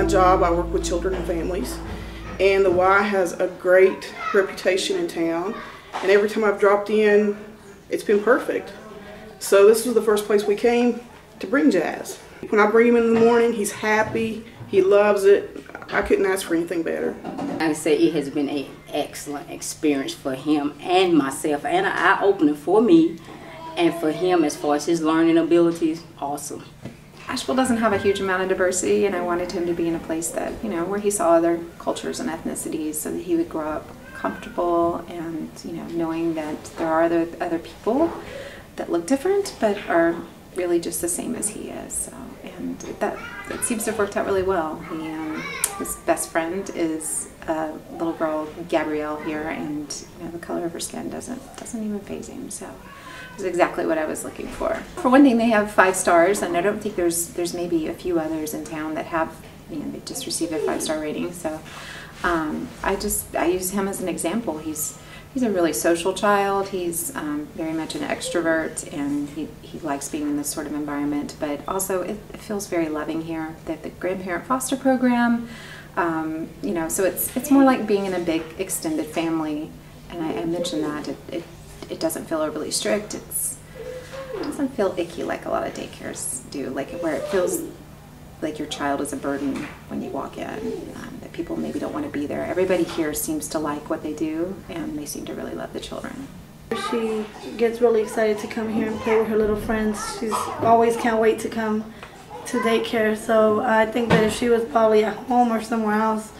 my job, I work with children and families, and the Y has a great reputation in town, and every time I've dropped in, it's been perfect. So this was the first place we came to bring Jazz. When I bring him in the morning, he's happy, he loves it. I couldn't ask for anything better. I would say it has been an excellent experience for him and myself, and an eye-opener for me and for him as far as his learning abilities. Awesome. Asheville doesn't have a huge amount of diversity, and I wanted him to be in a place that, you know, where he saw other cultures and ethnicities, so that he would grow up comfortable and, you know, knowing that there are other people that look different but are really just the same as he is. So, and that seems to have worked out really well. His best friend is a little girl, Gabrielle, here, and you know, the color of her skin doesn't even faze him. So it's exactly what I was looking for. For one thing, they have 5 stars, and I don't think there's maybe a few others in town that have, you know, they just received a 5-star rating. So I use him as an example. He's a really social child. He's very much an extrovert, and he likes being in this sort of environment, but also it feels very loving here. They have the grandparent foster program, you know, so it's more like being in a big extended family, and I mentioned that. It doesn't feel overly strict. It doesn't feel icky like a lot of daycares do, like where it feels like your child is a burden when you walk in, that people maybe don't want to be there. Everybody here seems to like what they do, and they seem to really love the children. She gets really excited to come here and play with her little friends. She's always can't wait to come to daycare, so I think that if she was probably at home or somewhere else,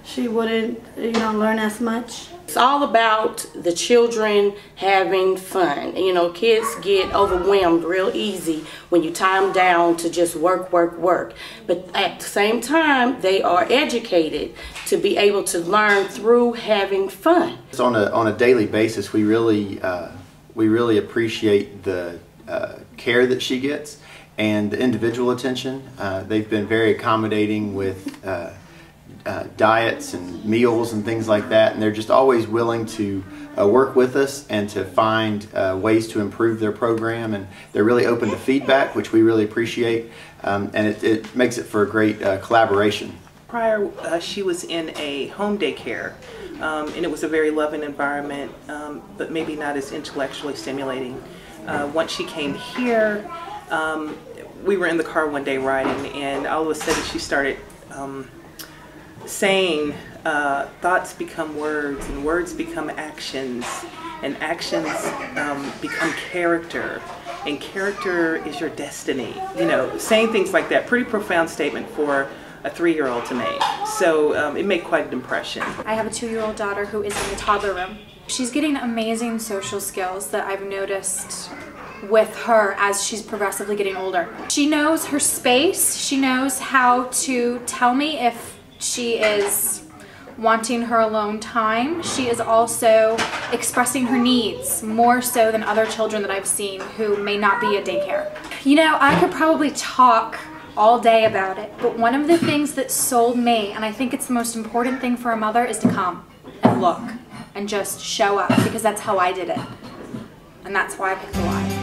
she wouldn't, you know, learn as much. It's all about the children having fun. You know, kids get overwhelmed real easy when you tie them down to just work, work, work. But at the same time, they are educated to be able to learn through having fun. On a daily basis, we really appreciate the care that she gets and the individual attention. They've been very accommodating with diets and meals and things like that, and they're just always willing to work with us and to find ways to improve their program, and they're really open to feedback, which we really appreciate, and it makes it for a great collaboration. Prior, she was in a home daycare, and it was a very loving environment, but maybe not as intellectually stimulating. Once she came here, we were in the car one day riding, and all of a sudden she started saying thoughts become words, and words become actions, and actions become character, and character is your destiny. You know, saying things like that, pretty profound statement for a 3-year-old to make. So it made quite an impression. I have a 2-year-old daughter who is in the toddler room. She's getting amazing social skills that I've noticed with her as she's progressively getting older. She knows her space. She knows how to tell me if she is wanting her alone time. She is also expressing her needs more so than other children that I've seen who may not be at daycare. You know, I could probably talk all day about it, but one of the things that sold me, and I think it's the most important thing for a mother, is to come and look and just show up, because that's how I did it, and that's why I picked the Y.